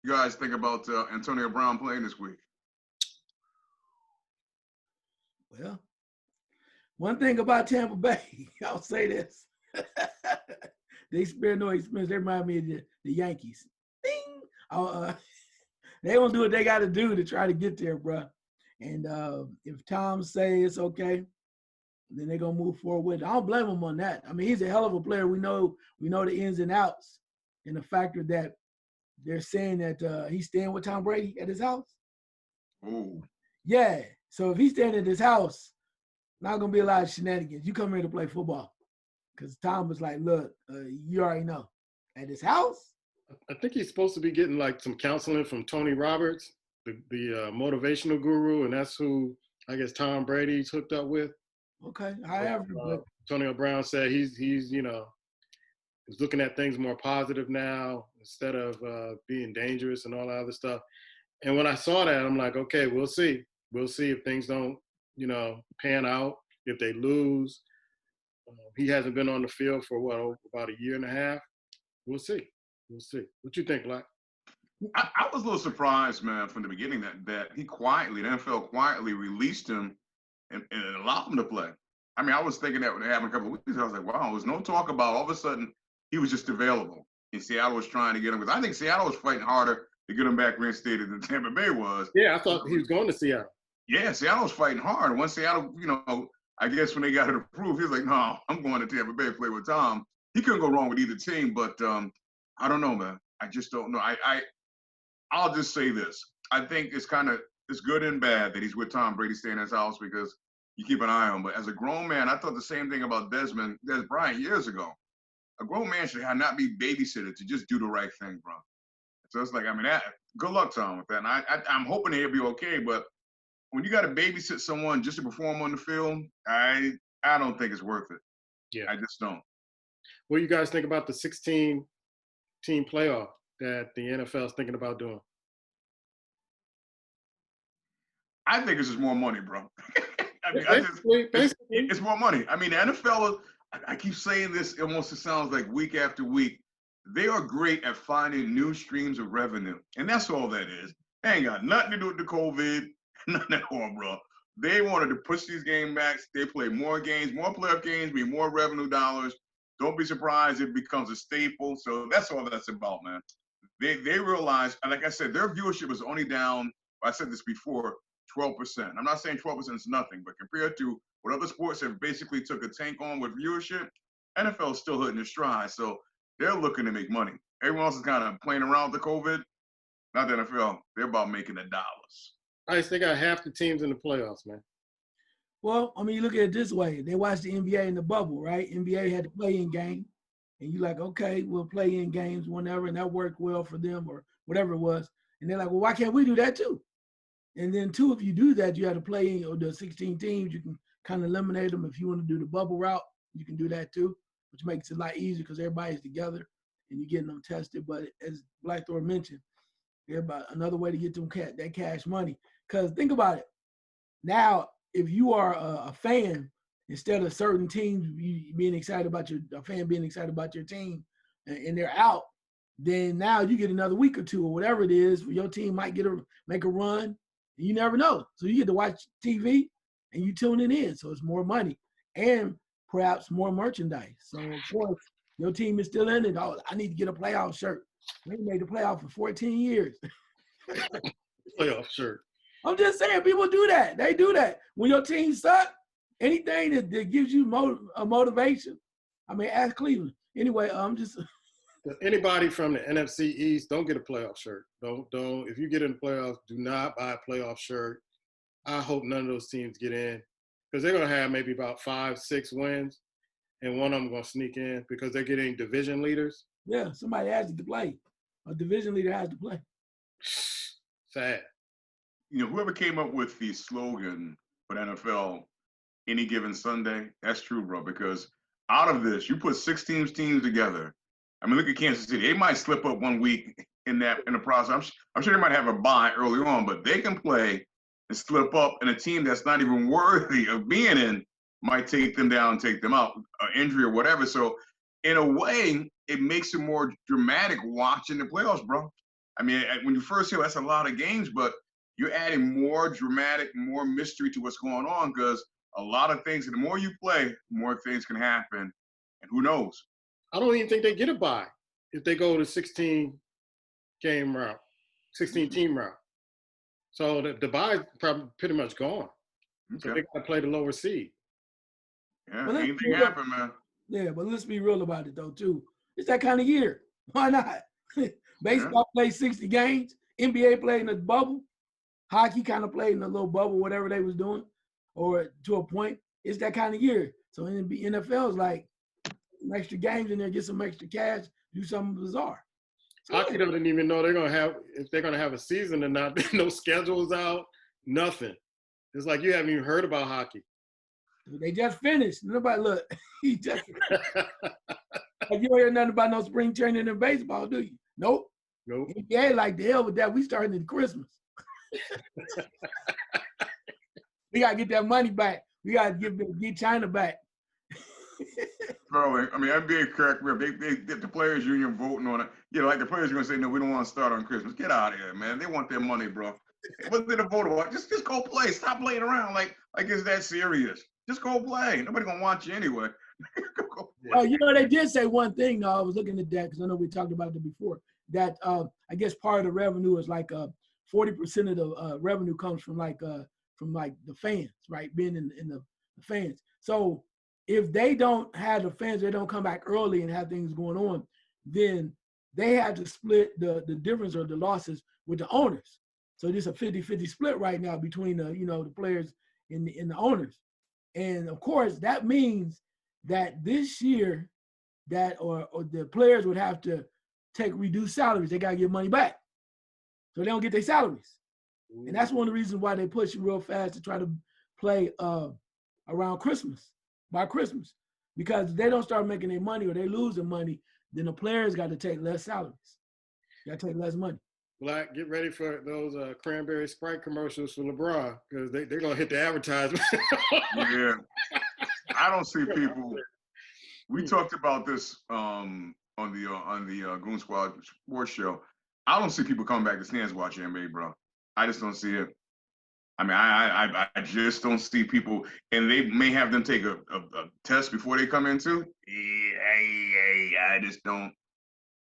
you guys think about Antonio Brown playing this week? Well, one thing about Tampa Bay, I'll say this. They spare no expense. They remind me of the Yankees. Ding! They don't do what they got to do to try to get there, bro. And if Tom say it's okay, then they're gonna move forward with it. I don't blame him on that. I mean, he's a hell of a player. We know the ins and outs, and the factor that they're saying that he's staying with Tom Brady at his house. Ooh. Yeah. So if he's staying at his house, not gonna be a lot of shenanigans. You come here to play football, because Tom was like, "Look, you already know, at his house." I think he's supposed to be getting like some counseling from Tony Roberts, the motivational guru, and that's who I guess Tom Brady's hooked up with. Okay. However, but Antonio Brown said he's is looking at things more positive now instead of being dangerous and all that other stuff. And when I saw that, I'm like, okay, we'll see. We'll see if things don't, pan out, if they lose. He hasn't been on the field for about a year and a half. We'll see. We'll see. What you think, Black? I was a little surprised, man, from the beginning that the NFL quietly released him and allowed him to play. I mean, I was thinking that would happen a couple of weeks. I was like, wow, there was no talk about all of a sudden he was just available. And Seattle was trying to get him, because I think Seattle was fighting harder to get him back reinstated than Tampa Bay was. Yeah, I thought he was going to Seattle. Yeah, Seattle was fighting hard. Once Seattle, I guess when they got it approved, he was like, no, I'm going to Tampa Bay to play with Tom. He couldn't go wrong with either team, but I don't know, man. I just don't know. I'll just say this. I think it's good and bad that he's with Tom Brady staying in his house, because you keep an eye on him. But as a grown man, I thought the same thing about Des Bryant years ago. A grown man should not be babysitted to just do the right thing, bro. So it's like, I mean, good luck, Tom, with that. And I'm hoping he'll be okay, but when you got to babysit someone just to perform on the field, I don't think it's worth it. Yeah. I just don't. What do you guys think about the 16-team playoff that the NFL is thinking about doing? I think it's just more money, bro. Basically. It's more money. I mean, the NFL, I keep saying this, it sounds like week after week. They are great at finding new streams of revenue. And that's all that is. They ain't got nothing to do with the COVID, nothing at all, bro. They wanted to push these game backs. They play more games, more playoff games, mean more revenue dollars. Don't be surprised if it becomes a staple. So that's all that's about, man. They realize, and like I said, their viewership is only down, I said this before, 12%. I'm not saying 12% is nothing, but compared to what other sports have basically took a tank on with viewership, NFL is still hitting its stride. So they're looking to make money. Everyone else is kind of playing around with the COVID. Not the NFL. They're about making the dollars. They got half the teams in the playoffs, man. well, I mean, you look at it this way. They watched the NBA in the bubble, right? NBA had to play in game. And you're like, okay, we'll play in games whenever, and that worked well for them or whatever it was. And they're like, well, why can't we do that too? And then two, if you do that, you have to play in the 16 teams. You can kind of eliminate them. If you want to do the bubble route, you can do that too, which makes it a lot easier because everybody's together and you're getting them tested. But as Blackthorn mentioned, another way to get them that cash money. Because think about it. Now, if you are a fan, instead of certain teams being excited about a fan being excited about your team and they're out, then now you get another week or two or whatever it is, your team might make a run. You never know. So you get to watch TV and you tune it in. So it's more money and perhaps more merchandise. So of course, your team is still in it. Oh, I need to get a playoff shirt. We made the playoff for 14 years. Playoff shirt. I'm just saying, people do that. They do that. When your team sucks, anything that gives you a motivation. I mean, ask Cleveland. Anyway, I'm just. Anybody from the NFC East, don't get a playoff shirt. Don't. If you get in the playoffs, do not buy a playoff shirt. I hope none of those teams get in because they're going to have maybe about 5-6 wins, and one of them going to sneak in because they're getting division leaders. Yeah, somebody has to play. A division leader has to play. Sad. Whoever came up with the slogan for the NFL, any given Sunday, that's true, bro, because out of this, you put 6 teams together. I mean, look at Kansas City. They might slip up one week in the process. I'm sure they might have a bye early on, but they can play and slip up, and a team that's not even worthy of being in might take them down, take them out, injury or whatever. So in a way, it makes it more dramatic watching the playoffs, bro. I mean, when you first hear that's a lot of games, but you're adding more dramatic, more mystery to what's going on because a lot of things, the more you play, the more things can happen. And who knows? I don't even think they get a bye if they go to 16 game route, 16 team route. So the bye is probably pretty much gone. Okay. So they got to play the lower seed. Yeah, Well, anything happen, man. Yeah, but let's be real about it though too. It's that kind of year. Why not? Baseball plays 60 games. NBA played in the bubble. Hockey kind of played in a little bubble, whatever they was doing, or to a point. It's that kind of year. So in the NFL is like some extra games in there, get some extra cash, do something bizarre. So, Hockey doesn't even know they're gonna have if they're gonna have a season or not. No schedules out, nothing. It's like you haven't even heard about hockey. they just finished. Nobody look. He just like you don't hear nothing about no spring training in baseball, do you? Nope. Nope. NBA like the hell with that. We starting in Christmas. We gotta get that money back. We gotta get China back. Bro, I mean, NBA cracked me up. They get the players union voting on it. You know, like the players are gonna say, no, we don't want to start on Christmas. Get out of here, man. They want their money, bro. What's they vote about? Just go play. Stop playing around like it's that serious. Just go play. Nobody gonna want you anyway. Go play. Oh, you know, they did say one thing though. I was looking at that because I know we talked about it before. That I guess part of the revenue is like 40% of the revenue comes from the fans, right? Being in the fans. So if they don't have the fans, they don't come back early and have things going on, then they have to split the difference or the losses with the owners. So there's a 50-50 split right now between the players and the owners. And of course, that means that this year that or the players would have to take reduced salaries. They got to get money back. So they don't get their salaries. And that's one of the reasons why they push real fast to try to play around Christmas, by Christmas. Because if they don't start making their money or they lose their money, then the players got to take less salaries. Got to take less money. Black, get ready for those cranberry Sprite commercials for LeBron because they're going to hit the advertisement. Yeah. I don't see people. We talked about this on the Goon Squad Sports Show. I don't see people coming back to stands watching NBA, bro. I just don't see it. I mean, I just don't see people, and they may have them take a test before they come in too. I just don't.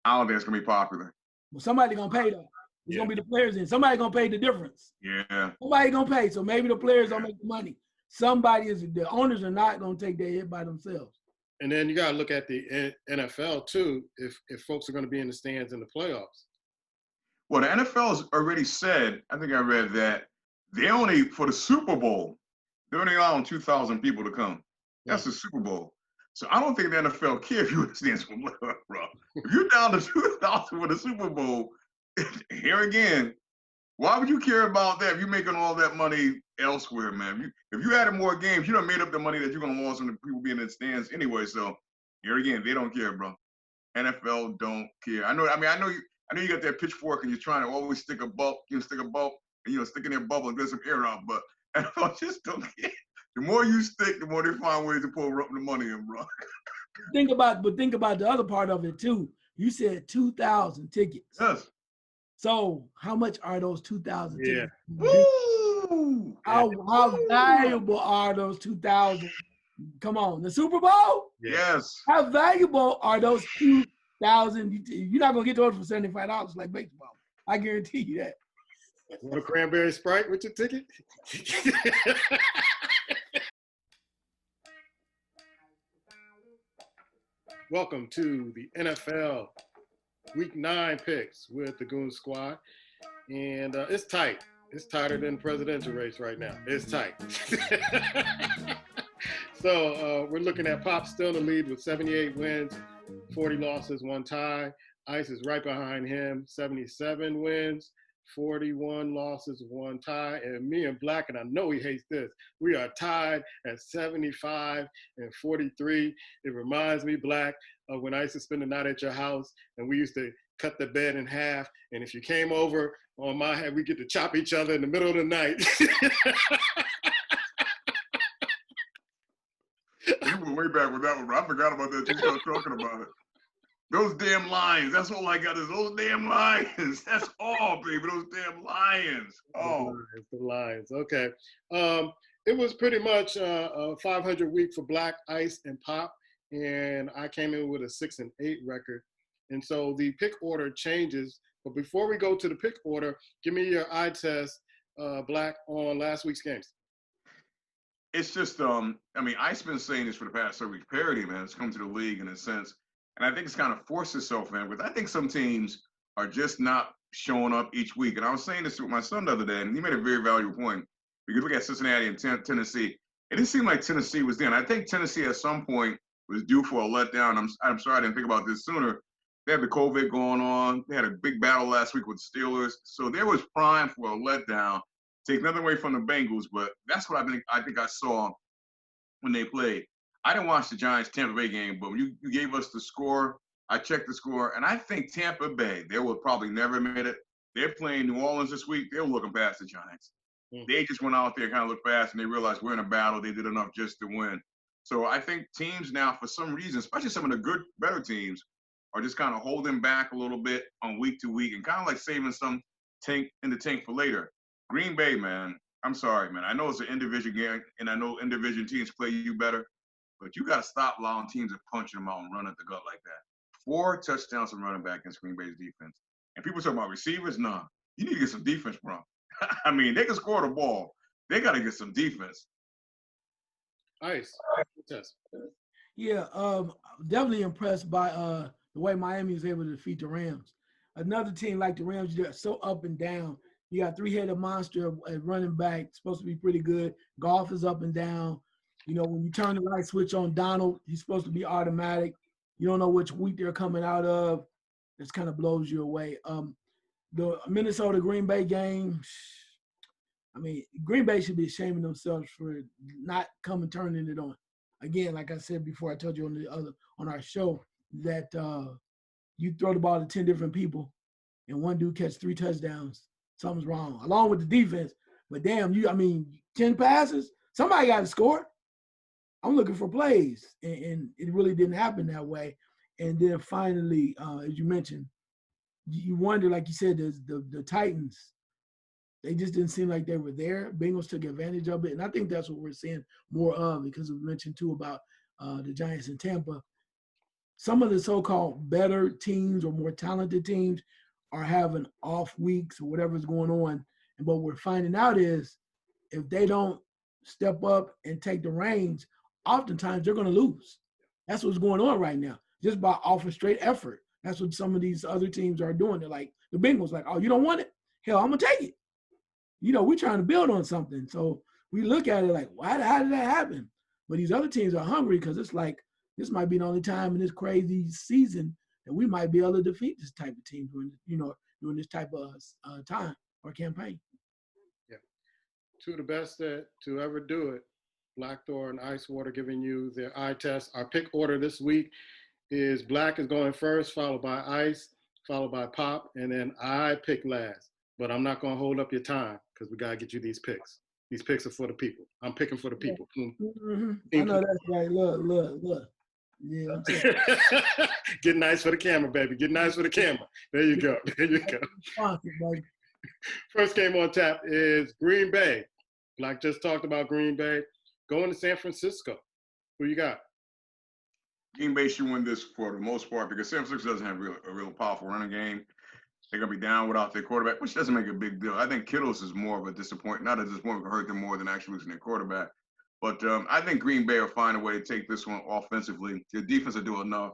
I don't think it's gonna be popular. Well, somebody gonna pay though. It's gonna be the players in. Somebody gonna pay the difference. Yeah. Somebody gonna pay. So maybe the players don't make the money. The owners are not gonna take their hit by themselves. And then you gotta look at the NFL too. If folks are gonna be in the stands in the playoffs. Well, the NFL has already said. I think I read that they only for the Super Bowl. They're only allowing 2,000 people to come. That's the Super Bowl. So I don't think the NFL cares if you're in the stands for playoffs, bro. If you're down to 2,000 for the Super Bowl, here again, why would you care about that if you're making all that money elsewhere, man? If you added more games, you done made up the money that you're gonna lose on the people being in the stands anyway. So here again, they don't care, bro. NFL don't care. I know you got that pitchfork and you're trying to always stick a bulb, and stick in their bubble and get some air out, but NFL just don't care. The more you stick, the more they find ways to pull up the money in, bro. Think about the other part of it too. You said 2,000 tickets. Yes. So how much are those 2,000 tickets? Woo! How valuable are those 2,000? Come on, the Super Bowl? Yes. How valuable are those 2,000? You're not gonna get those for $75 like baseball. I guarantee you that. Want a cranberry Sprite with your ticket? Welcome to the NFL Week 9 picks with the Goon Squad. And it's tight. It's tighter than the presidential race right now. It's tight. So we're looking at Pop still in the lead with 78 wins, 40 losses, 1 tie. Ice is right behind him, 77 wins, 41 losses, 1 tie. And me and Black, and I know he hates this, we are tied at 75 and 43. It reminds me, Black, of when I used to spend the night at your house and we used to cut the bed in half. And if you came over on my head, we get to chop each other in the middle of the night. You went way back with that one, bro. I forgot about that. You started talking about it. Those damn Lions. That's all I got is those damn Lions. That's all, baby. Those damn Lions. Oh. The Lions. Okay. It was pretty much a 500 week for Black, Ice, and Pop, and I came in with a 6-8 record. And so the pick order changes. But before we go to the pick order, give me your eye test, Black, on last week's games. It's just, I mean, Ice been saying this for the past 3 weeks. Parity, man, it's come to the league in a sense. And I think it's kind of forced itself in because I think some teams are just not showing up each week. And I was saying this with my son the other day, and he made a very valuable point. Because look at Cincinnati and Tennessee. It didn't seem like Tennessee was there. And I think Tennessee at some point was due for a letdown. I'm sorry I didn't think about this sooner. They had the COVID going on. They had a big battle last week with the Steelers. So there was prime for a letdown. Take nothing away from the Bengals, but that's what I think I saw when they played. I didn't watch the Giants-Tampa Bay game, but when you gave us the score, I checked the score, and I think Tampa Bay, they will probably never admit it. They're playing New Orleans this week. They're looking past the Giants. They just went out there and kind of looked past, and they realized we're in a battle. They did enough just to win. So I think teams now, for some reason, especially some of the good, better teams, are just kind of holding back a little bit on week to week and kind of like saving some tank in the tank for later. Green Bay, man, I'm sorry, man. I know it's an in-division game, and I know in-division teams play you better, but you got to stop allowing teams to punch them out and run at the gut like that. 4 touchdowns from running back against Green Bay's defense. And people talk about receivers. Nah, you need to get some defense from. I mean, they can score the ball. They got to get some defense. Ice. Yeah, definitely impressed by the way Miami was able to defeat the Rams. Another team like the Rams, they're so up and down. You got three-headed monster at running back, supposed to be pretty good. Golf is up and down. You know, when you turn the light switch on Donald, he's supposed to be automatic. You don't know which week they're coming out of. This kind of blows you away. The Minnesota Green Bay game, I mean, Green Bay should be ashamed of themselves for not turning it on. Again, like I said before, I told you on our show that you throw the ball to 10 different people and one dude catch 3 touchdowns. Something's wrong, along with the defense. But damn, 10 passes, somebody got to score. I'm looking for plays, and it really didn't happen that way. And then finally, as you mentioned, you wonder, like you said, the Titans, they just didn't seem like they were there. Bengals took advantage of it, and I think that's what we're seeing more of because we mentioned too about the Giants in Tampa. Some of the so-called better teams or more talented teams are having off weeks or whatever's going on. And what we're finding out is if they don't step up and take the reins, oftentimes they're going to lose. That's what's going on right now, just by off a straight effort. That's what some of these other teams are doing. They're like, the Bengals, like, oh, you don't want it? Hell, I'm going to take it. You know, we're trying to build on something. So we look at it like, how did that happen? But these other teams are hungry because it's like, this might be the only time in this crazy season that we might be able to defeat this type of team during this type of time or campaign. Yeah. 2 of the best to ever do it, Blackthorn, Icewater, giving you their eye test. Our pick order this week is Black is going first, followed by Ice, followed by Pop, and then I pick last. But I'm not going to hold up your time because we got to get you these picks. These picks are for the people. I'm picking for the people. Mm-hmm. I know that's right. Look. Yeah. Get nice for the camera, baby. Get nice for the camera. There you go. First game on tap is Green Bay. Black just talked about Green Bay. Going to San Francisco. Who you got? Green Bay should win this for the most part because San Francisco doesn't have a real powerful running game. They're going to be down without their quarterback, which doesn't make a big deal. I think Kittle's is more of a disappointment. Not a disappointment, can hurt them more than actually losing their quarterback. But I think Green Bay will find a way to take this one offensively. Their defense will do enough.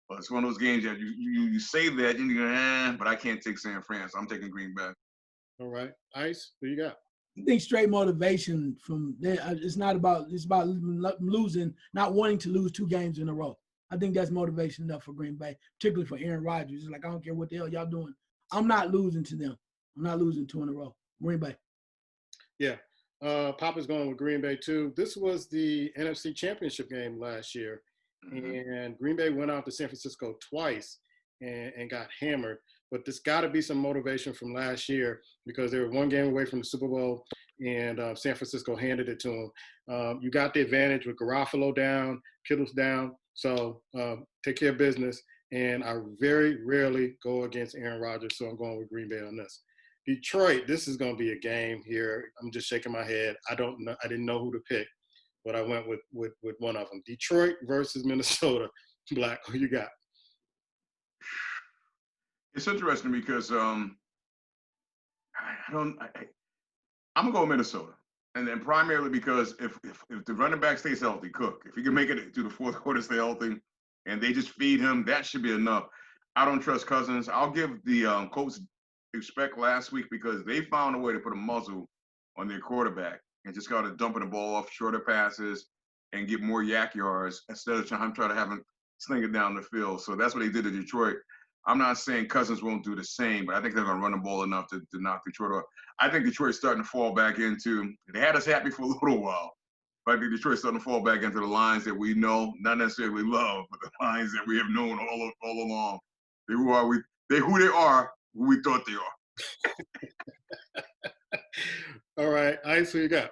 But it's one of those games that you say that, and you go, but I can't take San Fran, so I'm taking Green Bay. All right. Ice, who you got? I think straight motivation from there. It's about losing, not wanting to lose 2 games in a row. I think that's motivation enough for Green Bay, particularly for Aaron Rodgers. It's like, I don't care what the hell y'all doing. I'm not losing to them. I'm not losing 2 in a row. Green Bay. Yeah. Papa's going with Green Bay too. This was the NFC Championship game last year, and Green Bay went out to San Francisco twice and got hammered. But there's got to be some motivation from last year because they were 1 game away from the Super Bowl, and San Francisco handed it to them. You got the advantage with Garofalo down, Kittle's down, so take care of business and I very rarely go against Aaron Rodgers, so I'm going with Green Bay on this. Detroit, this is going to be a game here. I'm just shaking my head. I don't know. I didn't know who to pick, but I went with one of them. Detroit versus Minnesota. Black, who you got? It's interesting because I'm gonna go with Minnesota, and then primarily because if the running back stays healthy, Cook, if he can make it to the fourth quarter, stay healthy, and they just feed him, that should be enough. I don't trust Cousins. I'll give the Colts respect last week because they found a way to put a muzzle on their quarterback and just got to dumping the ball off shorter passes and get more yak yards instead of trying to have him sling it down the field. So that's what they did to Detroit. I'm not saying Cousins won't do the same, but I think they're going to run the ball enough to knock Detroit off. I think Detroit's starting to fall back into, they had us happy for a little while, but I think Detroit's starting to fall back into the lines that we know, not necessarily love, but the lines that we have known all along. They're who they are, who we thought they are. All right, Ice, who you got?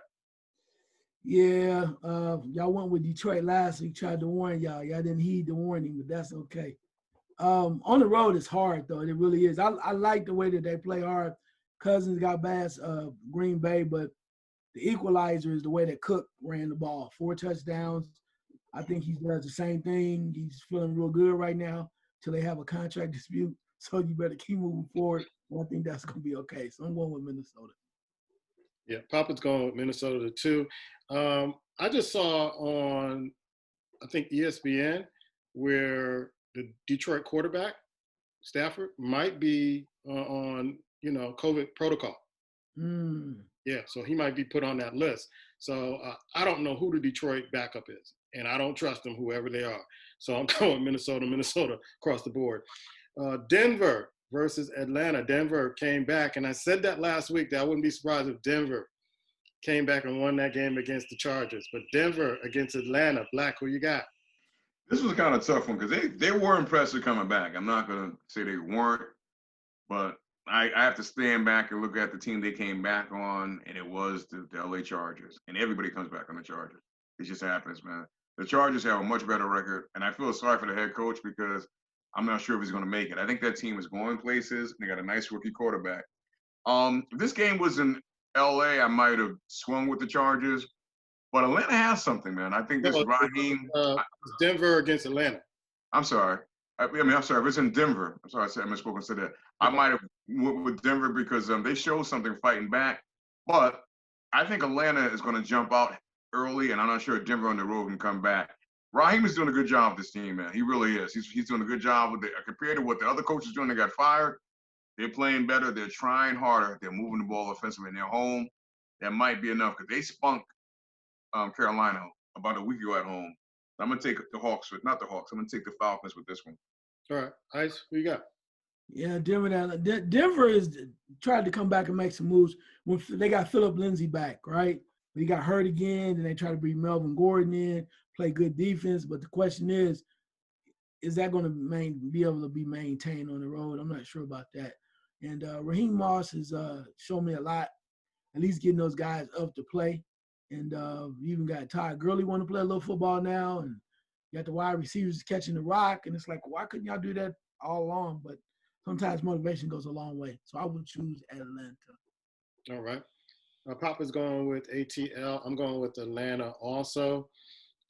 Yeah, y'all went with Detroit last week. Tried to warn y'all. Y'all didn't heed the warning, but that's okay. On the road, it's hard though. It really is. I like the way that they play hard. Cousins got past Green Bay, but the equalizer is the way that Cook ran the ball. 4 touchdowns. I think he does the same thing. He's feeling real good right now till they have a contract dispute. So you better keep moving forward. And I think that's going to be okay. So I'm going with Minnesota. Yeah, Papa's going with Minnesota too. I just saw on, I think, ESPN where the Detroit quarterback, Stafford, might be on, COVID protocol. Yeah, so he might be put on that list. So I don't know who the Detroit backup is, and I don't trust them, whoever they are. So I'm going Minnesota across the board. Denver versus Atlanta. Denver came back, and I said that last week that I wouldn't be surprised if Denver came back and won that game against the Chargers. But Denver against Atlanta. Black, who you got? This was kind of a tough one because they were impressive coming back. I'm not going to say they weren't, but I have to stand back and look at the team they came back on, and it was the LA Chargers. And everybody comes back on the Chargers. It just happens, man. The Chargers have a much better record, and I feel sorry for the head coach because I'm not sure if he's going to make it. I think that team is going places. They got a nice rookie quarterback. If this game was in LA, I might have swung with the Chargers. But Atlanta has something, man. I think this Raheem. Denver against Atlanta. I'm sorry. I'm sorry. If it's in Denver, I'm sorry. I misspoke and said that. I might have went with Denver because they showed something fighting back. But I think Atlanta is going to jump out early, and I'm not sure if Denver on the road can come back. Raheem is doing a good job with this team, man. He really is. He's doing a good job with it compared to what the other coaches doing. They got fired. They're playing better. They're trying harder. They're moving the ball offensively in their home. That might be enough because they spunk Carolina about a week ago at home. I'm gonna take the Hawks, but not the Hawks. I'm gonna take the Falcons with this one. All right, Ice, who you got? Yeah, Denver is tried to come back and make some moves when they got Philip Lindsay back, right? But he got hurt again, and they try to bring Melvin Gordon in, play good defense. But the question is that going to be able to be maintained on the road? I'm not sure about that. And Raheem Moss has shown me a lot, at least getting those guys up to play. And you even got Todd Gurley want to play a little football now, and you got the wide receivers catching the rock, and it's like, why couldn't y'all do that all along? But sometimes motivation goes a long way. So I would choose Atlanta. All right. Papa's going with ATL. I'm going with Atlanta also.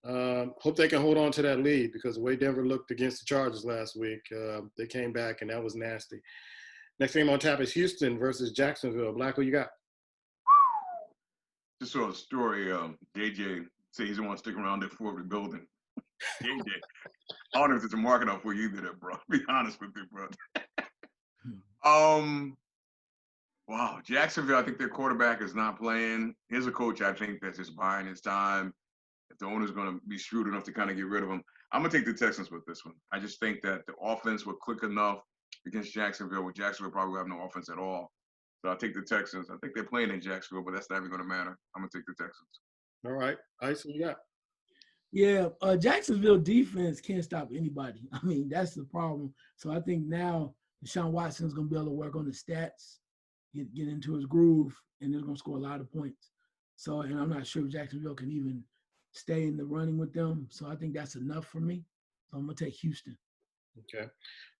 Hope they can hold on to that lead because the way Denver looked against the Chargers last week, they came back, and that was nasty. Next game on tap is Houston versus Jacksonville. Black, who you got? Just saw a story. JJ said he's the one sticking around there for the building. JJ, I don't know if it's a market out for you either, bro. Be honest with you, bro. Wow, Jacksonville. I think their quarterback is not playing. Here's a coach I think that's just buying his time. If the owner's going to be shrewd enough to kind of get rid of him, I'm gonna take the Texans with this one. I just think that the offense will click enough against Jacksonville, where Jacksonville probably have no offense at all. So I'll take the Texans. I think they're playing in Jacksonville, but that's not even going to matter. I'm going to take the Texans. All right. Ice, what you got? Yeah, Jacksonville defense can't stop anybody. I mean, that's the problem. So I think now Deshaun Watson is going to be able to work on the stats, get into his groove, and they're going to score a lot of points. So, and I'm not sure if Jacksonville can even stay in the running with them. So I think that's enough for me. So I'm going to take Houston. Okay.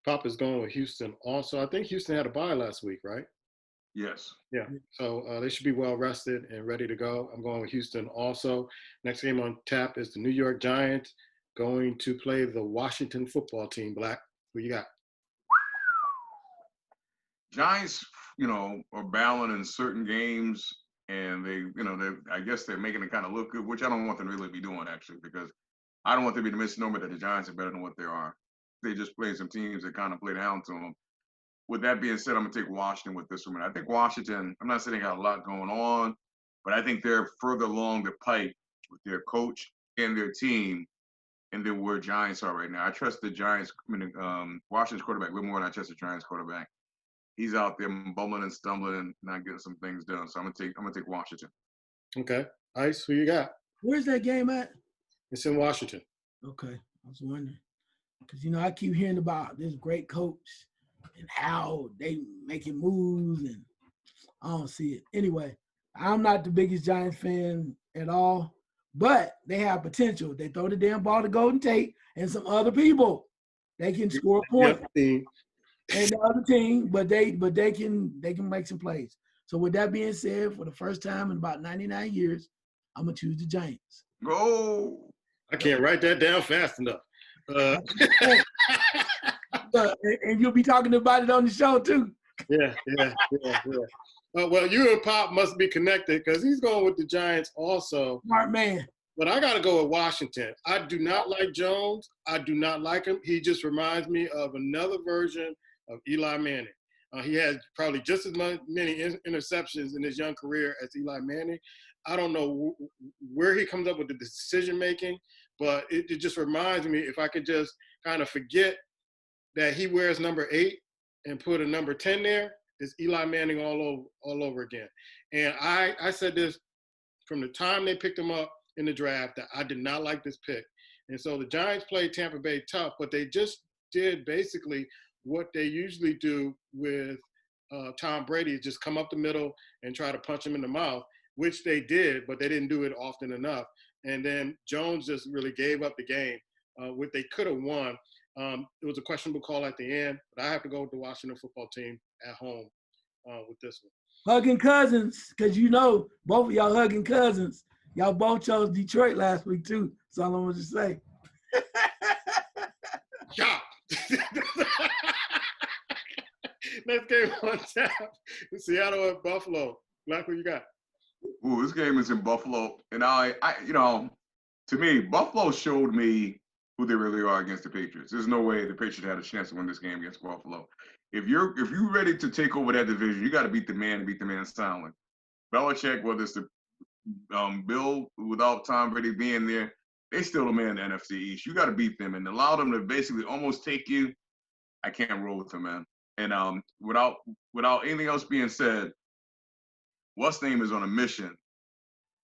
Papa's going with Houston also. I think Houston had a bye last week, right? Yes. Yeah. So they should be well rested and ready to go. I'm going with Houston also. Next game on tap is the New York Giants going to play the Washington football team. Black, who you got? Giants, are battling in certain games, and I guess they're making it kind of look good, which I don't want them to really be doing actually, because I don't want them to be the misnomer that the Giants are better than what they are. They just play some teams that kind of play down to them. With that being said, I'm gonna take Washington with this one. I think Washington. I'm not saying they got a lot going on, but I think they're further along the pipe with their coach and their team, and then where Giants are right now. I trust the Giants. Washington's quarterback a little more than I trust the Giants quarterback. He's out there bumbling and stumbling and not getting some things done. So I'm gonna take Washington. Okay. Ice, who you got? Where's that game at? It's in Washington. Okay, I was wondering because I keep hearing about this great coach and how they making moves, and I don't see it. Anyway, I'm not the biggest Giants fan at all, but they have potential. They throw the damn ball to Golden Tate and some other people. They can score points. Yep. And the other team, but they can make some plays. So with that being said, for the first time in about 99 years, I'm gonna choose the Giants. Go. I can't write that down fast enough. And you'll be talking about it on the show too. Yeah. Well, you and Pop must be connected because he's going with the Giants also. Smart man. But I got to go with Washington. I do not like Jones. I do not like him. He just reminds me of another version of Eli Manning. He has probably just as many interceptions in his young career as Eli Manning. I don't know where he comes up with the decision making, but it just reminds me, if I could just kind of forget that he wears number 8 and put a number 10 there, it's Eli Manning all over again. And I said this from the time they picked him up in the draft, that I did not like this pick. And so the Giants played Tampa Bay tough, but they just did basically what they usually do with Tom Brady, just come up the middle and try to punch him in the mouth, which they did, but they didn't do it often enough. And then Jones just really gave up the game. What they could have won. It was a questionable call at the end, but I have to go with the Washington football team at home with this one. Hugging cousins, because both of y'all hugging cousins. Y'all both chose Detroit last week too. That's all I want to say. Yeah. Next game on tap. Seattle at Buffalo. Black, what you got? Ooh, this game is in Buffalo, and to me, Buffalo showed me who they really are against the Patriots. There's no way the Patriots had a chance to win this game against Buffalo. If you're ready to take over that division, you got to beat the man soundly. Belichick, whether it's the Bill without Tom Brady being there, they still the man in the NFC East. You got to beat them and allow them to basically almost take you. I can't roll with them, man. And without anything else being said, what's name is on a mission,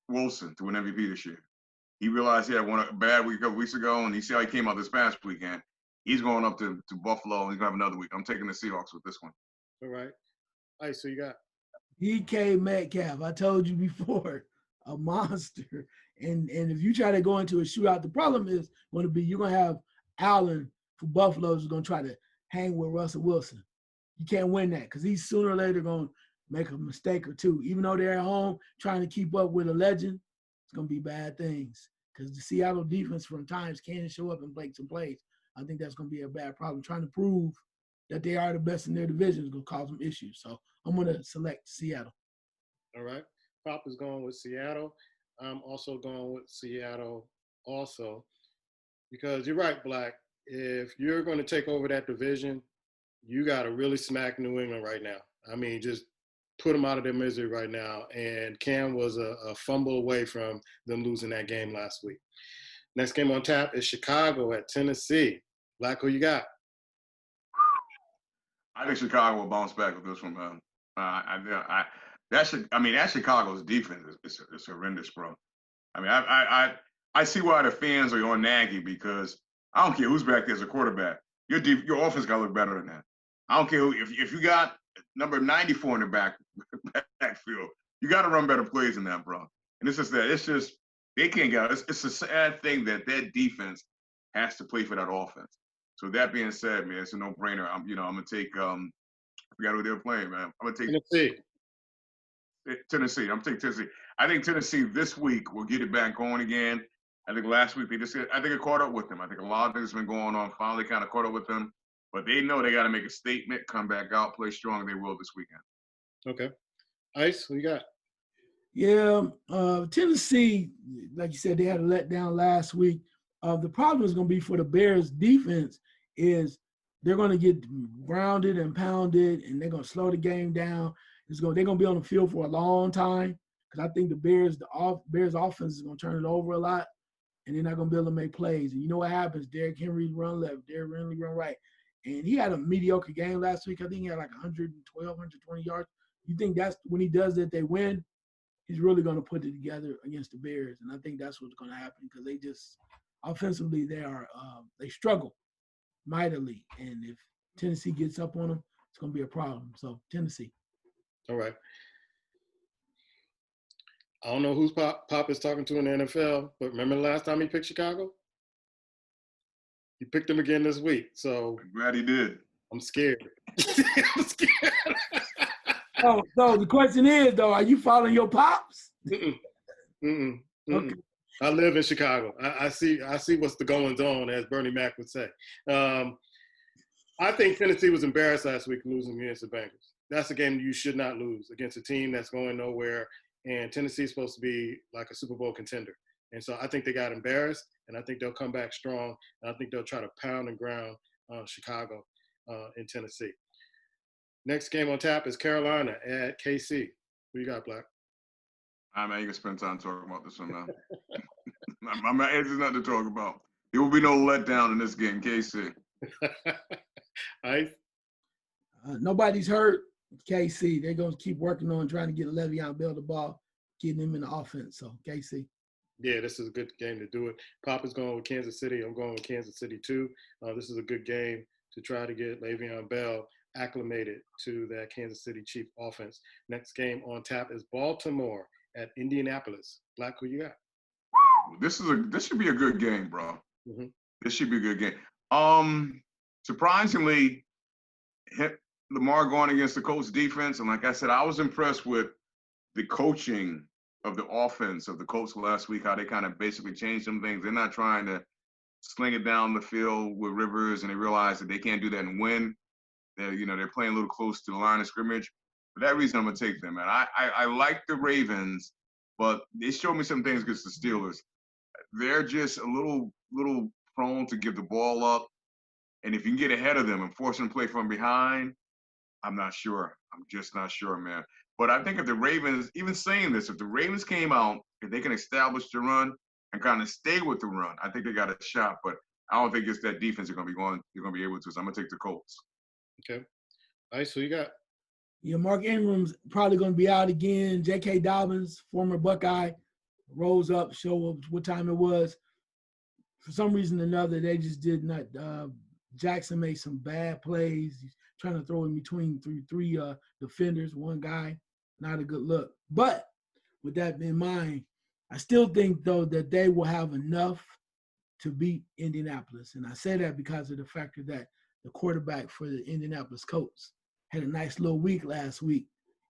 Wilson, to win MVP this year. He realized he had one bad week a couple weeks ago, and he see how he came out this past weekend. He's going up to Buffalo, and he's going to have another week. I'm taking the Seahawks with this one. All right. All right, so you got DK Metcalf. I told you before, a monster. And if you try to go into a shootout, the problem is going to be you're going to have Allen for Buffalo who's going to try to hang with Russell Wilson. You can't win that because he's sooner or later going to make a mistake or two. Even though they're at home trying to keep up with a legend, it's going to be bad things because the Seattle defense from times can show up and break some plays. I think that's going to be a bad problem. Trying to prove that they are the best in their division is going to cause them issues. So I'm going to select Seattle. All right. Pop is going with Seattle. I'm also going with Seattle also because you're right, Black. If you're going to take over that division, you got to really smack New England right now. I mean, just put them out of their misery right now. And Cam was a fumble away from them losing that game last week. Next game on tap is Chicago at Tennessee. Black, who you got? I think Chicago will bounce back with this one, man. That Chicago's defense is horrendous, bro. I mean, I see why the fans are on Nagy because I don't care who's back there as a quarterback. Your offense got to look better than that. I don't care who. If you got number 94 in the backfield, you got to run better plays than that, bro. And it's just that. It's just they can't get. It's a sad thing that defense has to play for that offense. So that being said, man, it's a no-brainer. I'm gonna take I forgot who they're playing, man. I'm gonna take Tennessee. Tennessee. I'm taking Tennessee. I think Tennessee this week will get it back going again. I think last week I think it caught up with them. I think a lot of things have been going on. Finally, kind of caught up with them, but they know they got to make a statement, come back out, play strong. They will this weekend. Okay. Ice, what you got? Yeah, Tennessee, like you said, they had a letdown last week. The problem is going to be for the Bears defense is they're going to get grounded and pounded, and they're going to slow the game down. They're going to be on the field for a long time because I think the Bears offense is going to turn it over a lot, and they're not going to be able to make plays. And you know what happens? Derrick Henry run left, Derrick Henry run right. And he had a mediocre game last week. I think he had like 112, 120 yards. You think that's when he does that, they win? He's really going to put it together against the Bears, and I think that's what's going to happen because they just offensively they struggle mightily, and if Tennessee gets up on them, it's going to be a problem. So Tennessee. All right. I don't know who's Pop is talking to in the NFL, but remember the last time he picked Chicago? He picked them again this week, so I'm glad he did. I'm scared. I'm scared. So the question is, though, are you following your pops? Okay. I live in Chicago. I see what's the goings on, as Bernie Mac would say. I think Tennessee was embarrassed last week losing against the Bengals. That's a game you should not lose against a team that's going nowhere. And Tennessee is supposed to be like a Super Bowl contender. And so I think they got embarrassed, and I think they'll come back strong. And I think they'll try to pound and ground Chicago in Tennessee. Next game on tap is Carolina at KC. Who you got, Black? I'm not gonna spend time talking about this one now. It's nothing to talk about. There will be no letdown in this game, KC. Right? Nobody's hurt. KC, they're gonna keep working on trying to get Le'Veon Bell the ball, getting him in the offense. So KC. Yeah, this is a good game to do it. Pop is going with Kansas City. I'm going with Kansas City too. This is a good game to try to get Le'Veon Bell acclimated to that Kansas City Chief offense. Next game on tap is Baltimore at Indianapolis. Black, who you got? This should be a good game, bro. Mm-hmm. This should be a good game. Surprisingly, Lamar going against the Colts defense, and like I said, I was impressed with the coaching of the offense of the Colts last week, how they kind of basically changed some things. They're not trying to sling it down the field with Rivers, and they realize that they can't do that and win. They're playing a little close to the line of scrimmage. For that reason, I'm going to take them. And I like the Ravens, but they showed me some things against the Steelers. They're just a little prone to give the ball up. And if you can get ahead of them and force them to play from behind, I'm not sure. I'm just not sure, man. But I think if the Ravens, even saying this, if the Ravens came out, if they can establish the run and kind of stay with the run, I think they got a shot. But I don't think it's that defense they're going to be able to. So I'm going to take the Colts. Okay. All right, so you got? Yeah, Mark Ingram's probably going to be out again. J.K. Dobbins, former Buckeye, rose up, show up what time it was. For some reason or another, they just did not. Jackson made some bad plays. He's trying to throw in between three defenders, one guy. Not a good look. But with that in mind, I still think, though, that they will have enough to beat Indianapolis. And I say that because of the factor that the quarterback for the Indianapolis Colts had a nice little week last week.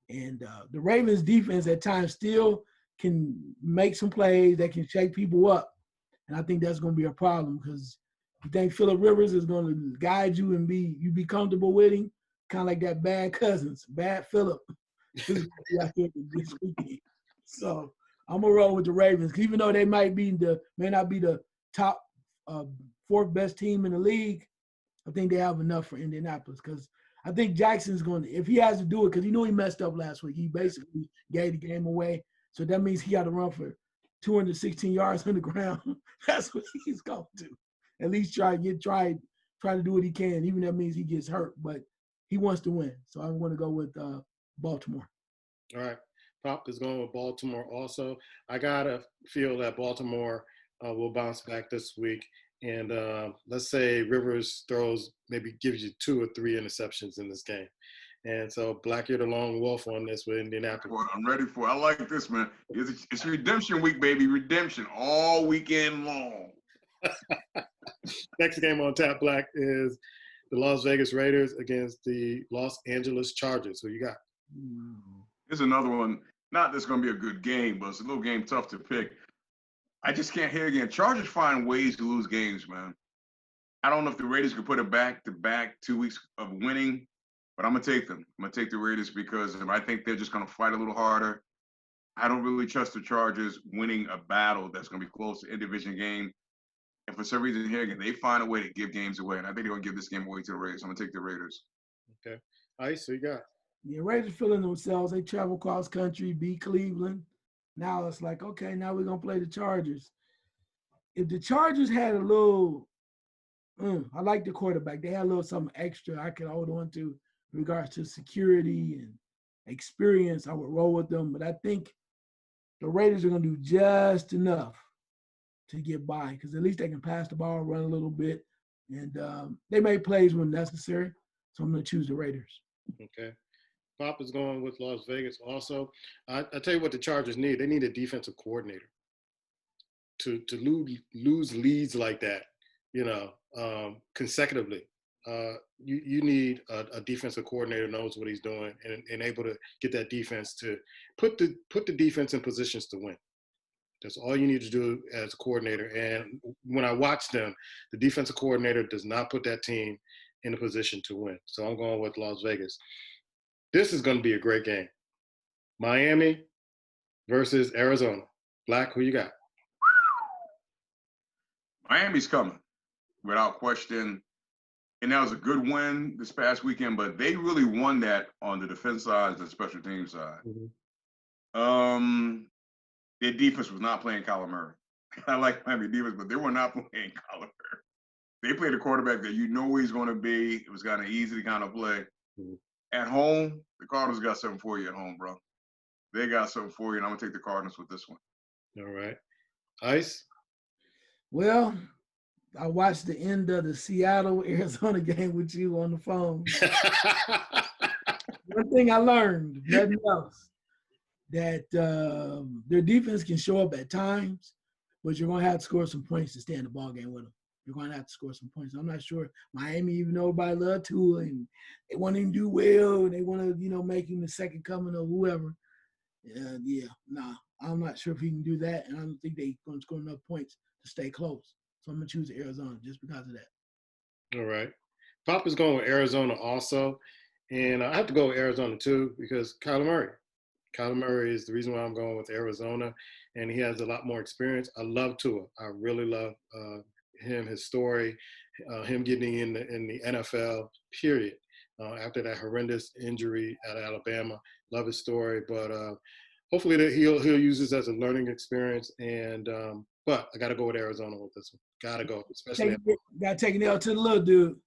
And the Ravens defense at times still can make some plays. They can shake people up. And I think that's going to be a problem because you think Phillip Rivers is going to guide you and you be comfortable with him, kind of like that bad Cousins, bad Phillip. This weekend. So I'm going to roll with the Ravens. Even though they may not be the top fourth best team in the league, I think they have enough for Indianapolis because I think Jackson's going to, if he has to do it, because he knew he messed up last week. He basically gave the game away. So that means he got to run for 216 yards on the ground. That's what he's going to do. At least try to do what he can, even if that means he gets hurt. But he wants to win. So I'm going to go with Baltimore. All right. Pop is going with Baltimore also. I got to feel that Baltimore will bounce back this week. And let's say Rivers gives you 2 or 3 interceptions in this game. And so Black, you're the lone wolf on this with Indianapolis. I'm ready for it. I like this, man. It's redemption week, baby. Redemption all weekend long. Next game on Tap Black is the Las Vegas Raiders against the Los Angeles Chargers. Who you got? Here's another one. Not that's going to be a good game, but it's a little game tough to pick. I just can't hear again. Chargers find ways to lose games, man. I don't know if the Raiders could put it back-to-back 2 weeks of winning, but I'm going to take them. I'm going to take the Raiders because I think they're just going to fight a little harder. I don't really trust the Chargers winning a battle that's going to be close, in division game. And for some reason here again, they find a way to give games away. And I think they're going to give this game away to the Raiders. I'm going to take the Raiders. Okay. Ice, who you got? Yeah, Raiders feeling themselves. They travel cross country, beat Cleveland. Now it's like, okay, now we're going to play the Chargers. If the Chargers had a little, I like the quarterback. They had a little something extra I could hold on to in regards to security and experience. I would roll with them. But I think the Raiders are going to do just enough to get by because at least they can pass the ball, run a little bit, and they make plays when necessary. So I'm going to choose the Raiders. Okay. Pop is going with Las Vegas also. I tell you what the Chargers need. They need a defensive coordinator to lose leads like that, consecutively. You need a defensive coordinator who knows what he's doing and able to get that defense to put the defense in positions to win. That's all you need to do as a coordinator. And when I watch them, the defensive coordinator does not put that team in a position to win. So I'm going with Las Vegas. This is going to be a great game. Miami versus Arizona. Black, who you got? Miami's coming, without question. And that was a good win this past weekend, but they really won that on the defense side and the special team side. Mm-hmm. Their defense was not playing Kyler Murray. I like Miami defense, but they were not playing Kyler Murray. They played a quarterback that you know where he's going to be. It was kind of easy to kind of play. Mm-hmm. At home, the Cardinals got something for you at home, bro. They got something for you, and I'm going to take the Cardinals with this one. All right. Ice? Well, I watched the end of the Seattle-Arizona game with you on the phone. One thing I learned, nothing else, that their defense can show up at times, but you're going to have to score some points to stay in the ball game with them. You're going to have to score some points. I'm not sure Miami, even though everybody love Tua and they want him to do well and they want to, make him the second coming of whoever. I'm not sure if he can do that, and I don't think they're going to score enough points to stay close. So I'm going to choose Arizona just because of that. All right. Pop is going with Arizona also, and I have to go with Arizona too because Kyler Murray. Kyler Murray is the reason why I'm going with Arizona, and he has a lot more experience. I love Tua. I really love him, his story, him getting in the NFL, period. After that horrendous injury at Alabama. Love his story, but hopefully that he'll use this as a learning experience. And but I got to go with Arizona with this one. Got to go, especially. Got to take an L to the little dude.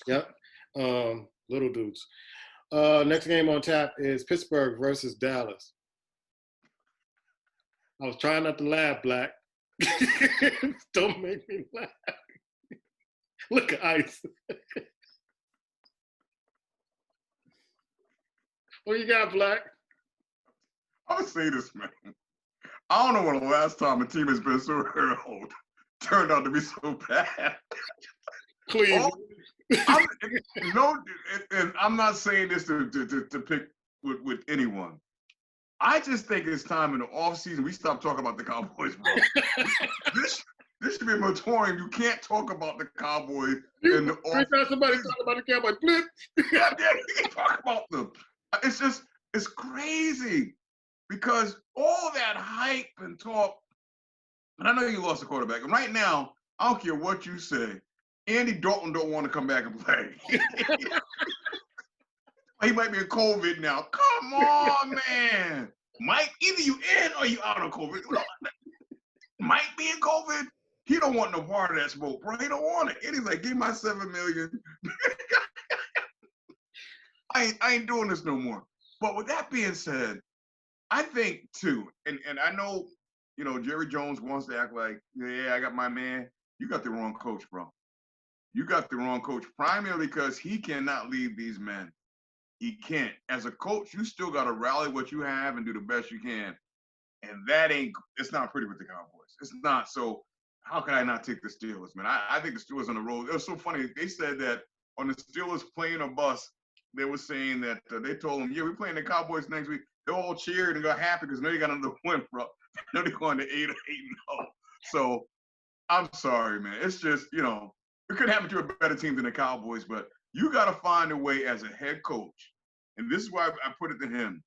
Yep, little dudes. Next game on tap is Pittsburgh versus Dallas. I was trying not to laugh, Black. Don't make me laugh. Look at Ice. What you got, Black? I'm going to say this, man. I don't know when the last time a team has been so hurled turned out to be so bad. Cleveland. And I'm not saying this to pick with anyone. I just think it's time in the offseason we stop talking about the Cowboys, bro. This should be a moratorium. You can't talk about the Cowboys in the offseason. Every time somebody talk about the Cowboys, blip. Yeah, you can talk about them. It's crazy because all that hype and talk, and I know you lost a quarterback, and right now, I don't care what you say, Andy Dalton don't want to come back and play. He might be in COVID now. Come on, man. Either you in or you out of COVID. Might be in COVID. He don't want no part of that smoke, bro. He don't want it. And he's like, give my $7 million. I ain't doing this no more. But with that being said, I think too, and I know, Jerry Jones wants to act like, yeah, I got my man. You got the wrong coach, bro. You got the wrong coach, primarily because he cannot lead these men. He can't. As a coach, you still got to rally what you have and do the best you can. And it's not pretty with the Cowboys. It's not. So how can I not take the Steelers, man? I think the Steelers on the road. It was so funny. They said that on the Steelers playing a bus, they were saying that they told them, yeah, we're playing the Cowboys next week. They all cheered and got happy because now they got another win, bro. Now they're going to 8-0. So I'm sorry, man. It's just, it could happen to a better team than the Cowboys, but you got to find a way as a head coach. And this is why I put it to him.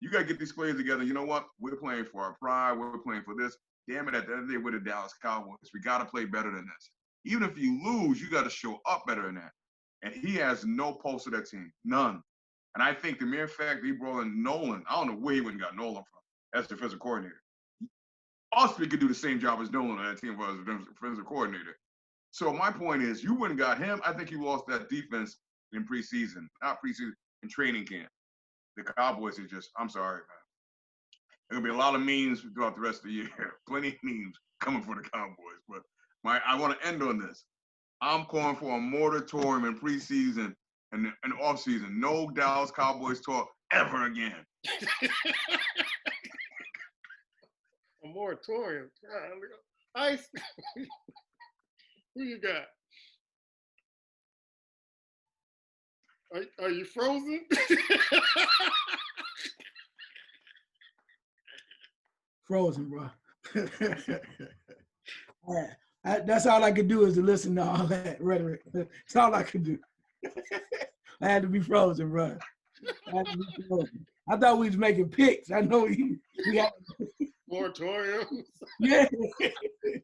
You got to get these players together. You know what? We're playing for our pride. We're playing for this. Damn it, at the end of the day, we're the Dallas Cowboys. We got to play better than this. Even if you lose, you got to show up better than that. And he has no pulse of that team. None. And I think the mere fact that he brought in Nolan, I don't know where he went and got Nolan from as defensive coordinator. Osprey could do the same job as Nolan on that team as defensive coordinator. So my point is, you wouldn't got him. I think you lost that defense in preseason, not preseason, in training camp. The Cowboys are just, I'm sorry, man. There'll be a lot of memes throughout the rest of the year. Plenty of memes coming for the Cowboys. But I want to end on this. I'm calling for a moratorium in preseason and offseason. No Dallas Cowboys talk ever again. A moratorium. Ice. Who you got? Are you frozen? Frozen, bro. That's all I could do is to listen to all that rhetoric. That's all I could do. I had to be frozen, bro. I thought we was making picks. I know we got moratoriums. Yeah.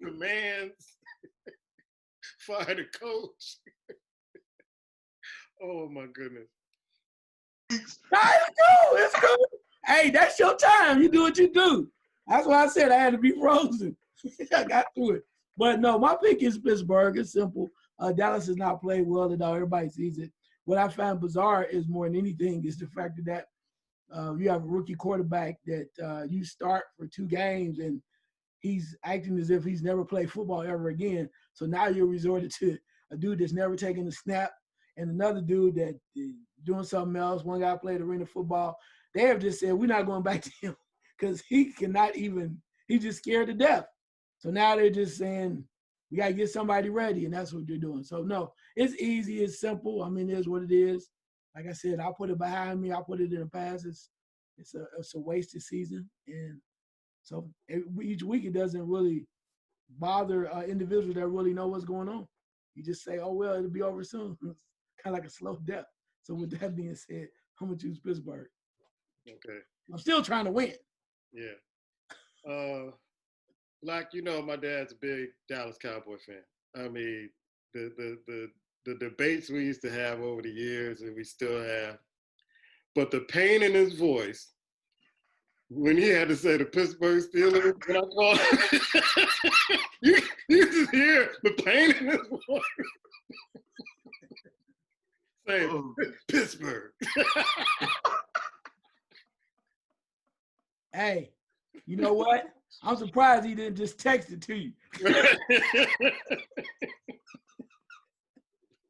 Demands. Fire the coach. Oh my goodness. It's cool. It's cool. Hey, that's your time. You do what you do. That's why I said I had to be frozen. I got through it. But no, my pick is Pittsburgh. It's simple. Dallas has not played well at all. Everybody sees it. What I find bizarre is more than anything is the fact that you have a rookie quarterback that you start for 2 games and he's acting as if he's never played football ever again. So now you're resorted to a dude that's never taken a snap and another dude that doing something else. One guy played arena football. They have just said, we're not going back to him because he cannot even, he's just scared to death. So now they're just saying, we got to get somebody ready, and that's what they're doing. So, no, it's easy. It's simple. I mean, it is what it is. Like I said, I'll put it behind me. I'll put it in the past. It's a wasted season. And so each week it doesn't really bother individuals that really know what's going on. You just say, oh, well, it'll be over soon. It's kind of like a slow death. So with that being said, I'm going to choose Pittsburgh. Okay. I'm still trying to win. Yeah. Black, my dad's a big Dallas Cowboy fan. I mean, the debates we used to have over the years, and we still have. But the pain in his voice when he had to say the Pittsburgh Steelers, when I called, you just hear the pain in his voice. Saying Pittsburgh. Hey, you know what? I'm surprised he didn't just text it to you.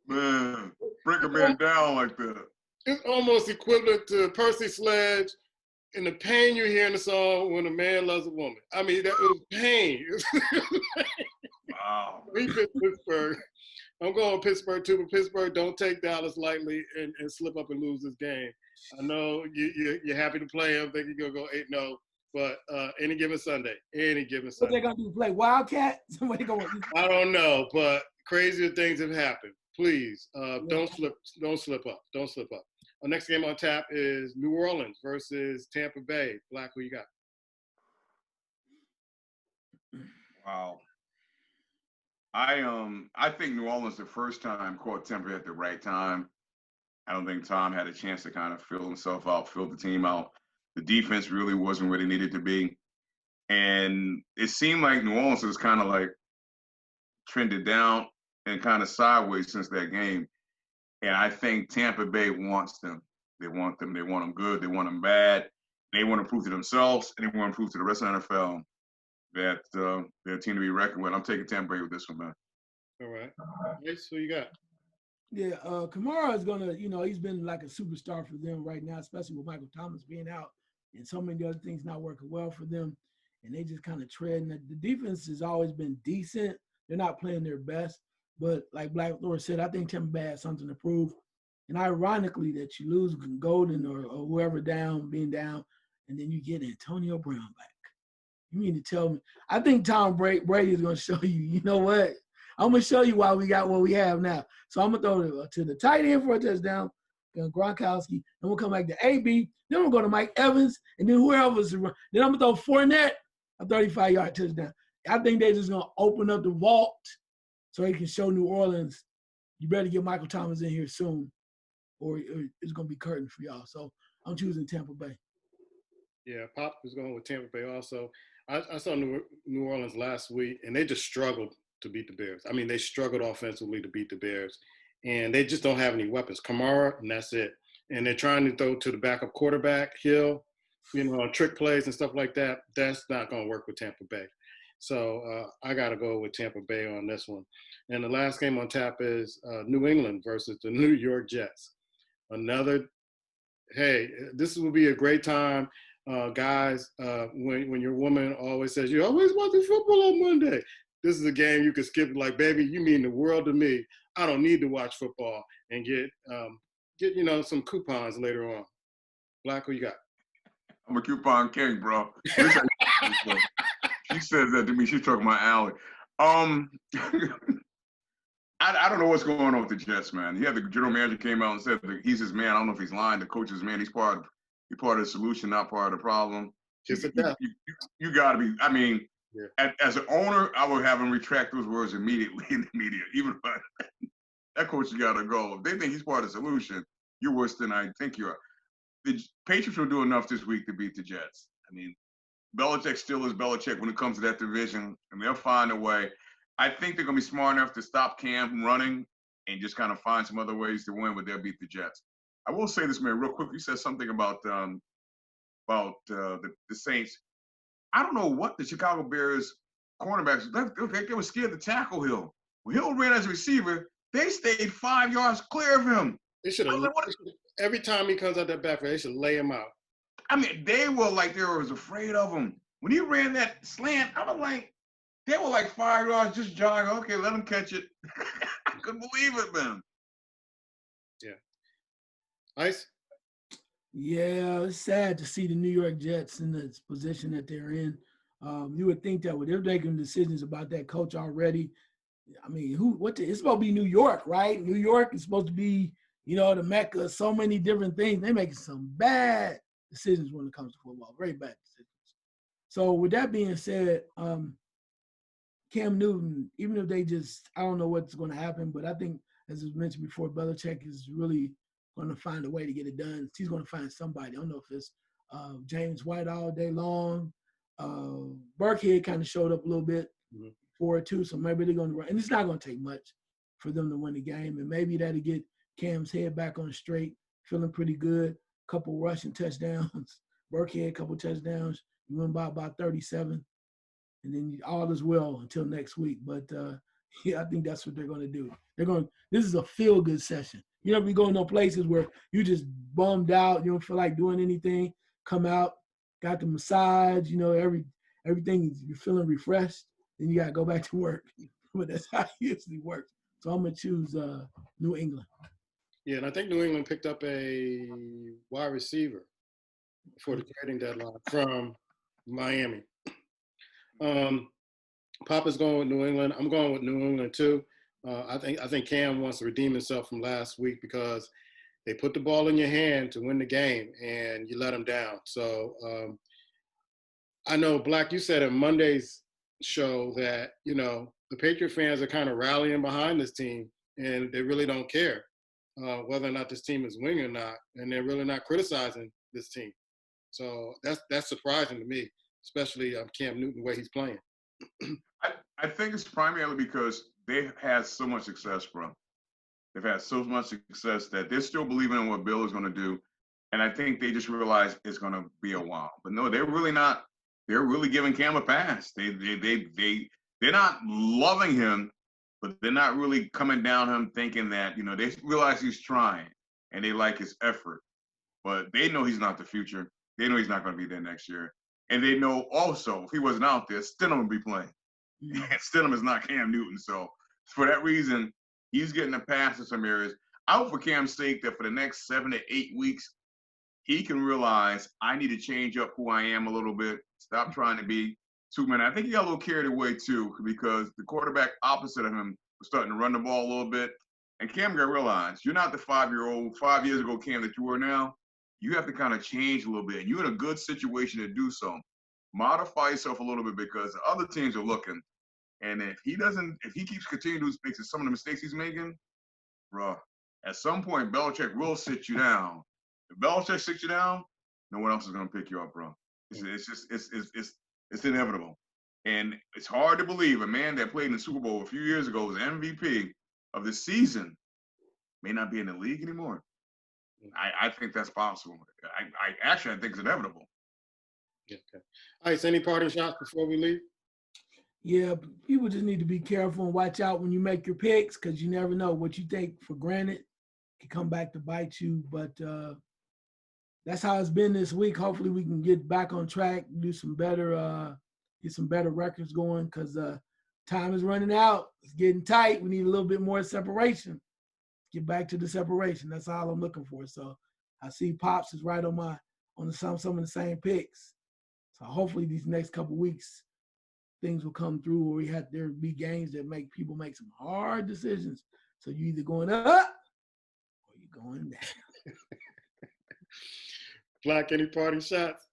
Man, break a man down like that. It's almost equivalent to Percy Sledge and the pain you hear in the song When a Man Loves a Woman. I mean, that was pain. Wow. We picked Pittsburgh. I'm going Pittsburgh too, but Pittsburgh don't take Dallas lightly and slip up and lose this game. I know you're happy to play him, think you're going to go 8-0. But any given Sunday. What they gonna do? Play Wildcat? Somebody going? I don't know, but crazier things have happened. Please don't slip up. Don't slip up. Our next game on tap is New Orleans versus Tampa Bay. Black, who you got? Wow. I think New Orleans the first time caught Tampa at the right time. I don't think Tom had a chance to kind of fill himself out, fill the team out. The defense really wasn't where they needed to be. And it seemed like New Orleans was kind of like trended down and kind of sideways since that game. And I think Tampa Bay wants them. They want them. They want them good. They want them bad. They want to prove to themselves, and they want to prove to the rest of the NFL that they're a team to be reckoned with. I'm taking Tampa Bay with this one, man. All right. Nice. Who you got? Yeah, Kamara is gonna, he's been like a superstar for them right now, especially with Michael Thomas being out and so many other things not working well for them. and they just kind of treading. The defense has always been decent. They're not playing their best, but like Black Lord said, I think Tampa Bay has something to prove. And ironically, that you lose Golden or whoever being down, and then you get Antonio Brown back. You mean to tell me? I think Tom Brady is going to show you. You know what? I'm going to show you why we got what we have now. So I'm going to throw it to the tight end for a touchdown, Gronkowski, and we'll come back to AB. Then we'll go to Mike Evans, and then whoever's then I'm going to throw Fournette a 35-yard touchdown. I think they're just going to open up the vault so he can show New Orleans, you better get Michael Thomas in here soon, or it's going to be curtain for y'all. So I'm choosing Tampa Bay. Yeah, Pop was going with Tampa Bay also. I saw New Orleans last week, and they just struggled to beat the Bears. I mean, they struggled offensively to beat the Bears, and they just don't have any weapons. Kamara, and that's it. And they're trying to throw to the backup quarterback, Hill, trick plays and stuff like that. That's not going to work with Tampa Bay. So I got to go with Tampa Bay on this one. And the last game on tap is New England versus the New York Jets. Hey, this will be a great time. Guys, when your woman always says, you always watching football on Monday. This is a game you can skip. Like, baby, you mean the world to me. I don't need to watch football and get some coupons later on. Black, who you got? I'm a coupon king, bro. She says that to me. She's talking my alley. I don't know what's going on with the Jets, man. The general manager came out and said that he's his man. I don't know if he's lying. The coach is his man. He's part of the solution, not part of the problem. You got to be. I mean, yeah. As an owner, I would have him retract those words immediately in the media. Even if that coach has got to go. If they think he's part of the solution, you're worse than I think you are. The Patriots will do enough this week to beat the Jets. I mean, Belichick still is Belichick when it comes to that division, and they'll find a way. I think they're going to be smart enough to stop Cam from running and just kind of find some other ways to win, but they'll beat the Jets. I will say this, man, real quick. You said something about the Saints. I don't know what the Chicago Bears cornerbacks, they were scared to tackle Hill. When Hill ran as a receiver, they stayed 5 yards clear of him. They should have. Every time he comes out that backfield, they should lay him out. I mean, they were like they were afraid of him. When he ran that slant, I was like, they were like 5 yards just jogging. Okay, let him catch it. I couldn't believe it, man. Yeah. Ice? Yeah, it's sad to see the New York Jets in the position that they're in. You would think that they're making decisions about that coach already. I mean, it's supposed to be New York, right? New York is supposed to be, the Mecca of so many different things. They're making some bad decisions when it comes to football, very bad decisions. So with that being said, Cam Newton, even if I don't know what's going to happen, but I think, as was mentioned before, Belichick is really going to find a way to get it done. He's going to find somebody. I don't know if it's James White all day long. Burkhead kind of showed up a little bit for it too, so maybe they're going to run. And it's not going to take much for them to win the game, and maybe that'll get Cam's head back on straight, feeling pretty good. Couple rushing touchdowns. Burkhead, a couple touchdowns. You win by about 37. And then all is well until next week. But, I think that's what they're going to do. This is a feel-good session. You know, if you go in those places where you just bummed out, you don't feel like doing anything, come out, got the massage, everything, you're feeling refreshed, then you got to go back to work. But that's how it usually works. So I'm going to choose New England. Yeah, and I think New England picked up a wide receiver for the trading deadline from Miami. Papa's going with New England. I'm going with New England too. I think Cam wants to redeem himself from last week because they put the ball in your hand to win the game and you let them down. So I know, Black, you said in Monday's show that, the Patriot fans are kind of rallying behind this team and they really don't care whether or not this team is winning or not, and they're really not criticizing this team. So that's surprising to me, especially Cam Newton, the way he's playing. I think it's primarily because they've had so much success, bro. They've had so much success that they're still believing in what Bill is going to do. And I think they just realize it's going to be a while. But no, they're really not. They're really giving Cam a pass. They're not loving him, but they're not really coming down him thinking that, they realize he's trying and they like his effort. But they know he's not the future. They know he's not going to be there next year. And they know also if he wasn't out there, Stidham would be playing. Mhm. And Stidham is not Cam Newton. So for that reason, he's getting a pass in some areas. I hope for Cam's sake that for the next 7 to 8 weeks, he can realize I need to change up who I am a little bit. Stop trying to be two-man. I think he got a little carried away too because the quarterback opposite of him was starting to run the ball a little bit. And Cam got to realize you're not the 5-year-old, 5 years ago Cam that you were now. You have to kind of change a little bit. You're in a good situation to do so. Modify yourself a little bit because the other teams are looking. And if he keeps continuing to make some of the mistakes he's making, bro, at some point Belichick will sit you down. If Belichick sits you down, no one else is gonna pick you up, bro. It's inevitable. And it's hard to believe a man that played in the Super Bowl a few years ago was MVP of the season may not be in the league anymore. I think that's possible. I think it's inevitable. Yeah, okay. All right, so any parting shots before we leave? Yeah, people just need to be careful and watch out when you make your picks because you never know what you take for granted can come back to bite you. But that's how it's been this week. Hopefully, we can get back on track, do some better, get some better records going because time is running out. It's getting tight. We need a little bit more separation. Get back to the separation. That's all I'm looking for. So I see Pops is right on some of the same picks. So hopefully these next couple weeks things will come through where there be games that make people make some hard decisions. So you either going up or you're going down. Black, any parting shots?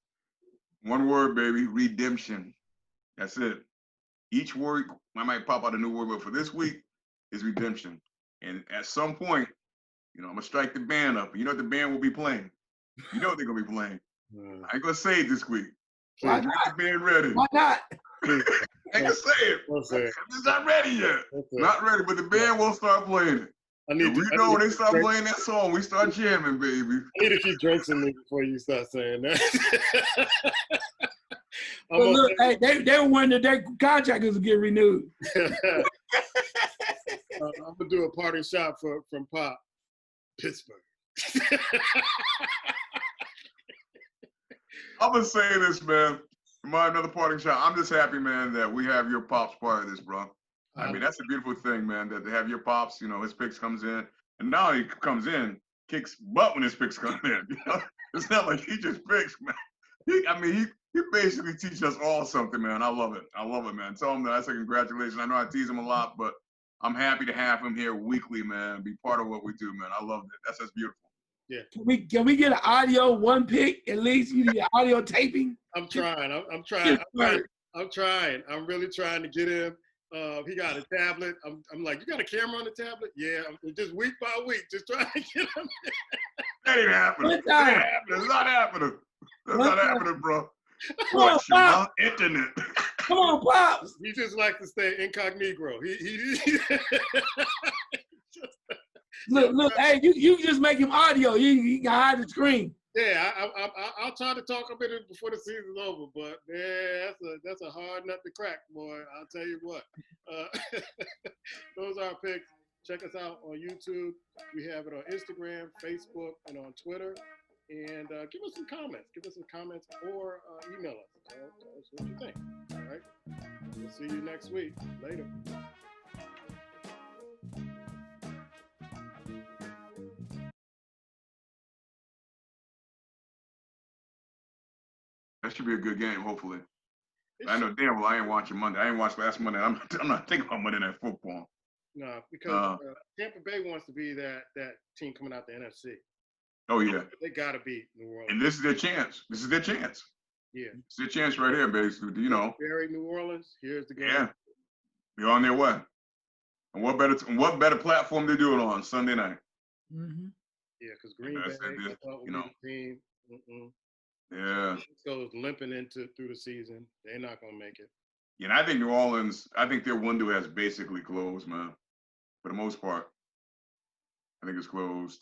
One word, baby, redemption. That's it. Each word, I might pop out a new word, but for this week is redemption. And at some point, I'm going to strike the band up. You know what the band will be playing. You know what they're going to be playing. I ain't going to say it this week. Why Get not? the band ready. Why not? I ain't going to say it. It's not ready yet. Not ready, but the band will start playing it. When they start playing that song, we start jamming, baby. I need to keep drinks in me before you start saying that. Well, look, hey, they were wondering their contract was to get renewed. I'm gonna do a parting shot from Pop. Pittsburgh. I'm gonna say this, man. Another parting shot. I'm just happy, man, that we have your Pops part of this, bro. I mean, that's a beautiful thing, man, that they have your Pops, his picks comes in. And now he comes in, kicks butt when his picks come in. It's not like he just picks, man. He basically teaches us all something, man. I love it. I love it, man. Tell him that I say congratulations. I know I tease him a lot, but I'm happy to have him here weekly, man. Be part of what we do, man. I love it. That's just beautiful. Yeah. Can we get an audio one pick at least? You need audio taping. I'm trying. I'm trying. I'm trying. I'm really trying to get him. He got a tablet. I'm like, you got a camera on the tablet? Yeah. I'm just week by week, just trying to get him. That ain't happening. It's not happening. That's not happening, bro. Come on, Pop. Internet. Come on, Pops. He just likes to stay incognito. He Look, hey, you just make him audio. You can hide the screen. Yeah, I'll try to talk a bit before the season's over, but man, that's a hard nut to crack, boy. I'll tell you what. Those are our picks. Check us out on YouTube. We have it on Instagram, Facebook, and on Twitter. And give us some comments. Or email us. Tell us what you think. All right. We'll see you next week. Later. That should be a good game, hopefully. I know damn well I ain't watching Monday. I ain't watched last Monday. I'm not thinking about Monday Night Football. No, because Tampa Bay wants to be that team coming out the NFC. Oh, yeah. They got to beat New Orleans. And this is their chance. Yeah. It's their chance right here, basically, Bury New Orleans, here's the game. Yeah. They're on their way. And what better platform to do it on? Sunday night. Mm-hmm. Yeah, because Green Bay, I thought would be the team. Yeah. Goes limping through the season. They're not going to make it. Yeah, and I think New Orleans, their window has basically closed, man. For the most part. I think it's closed.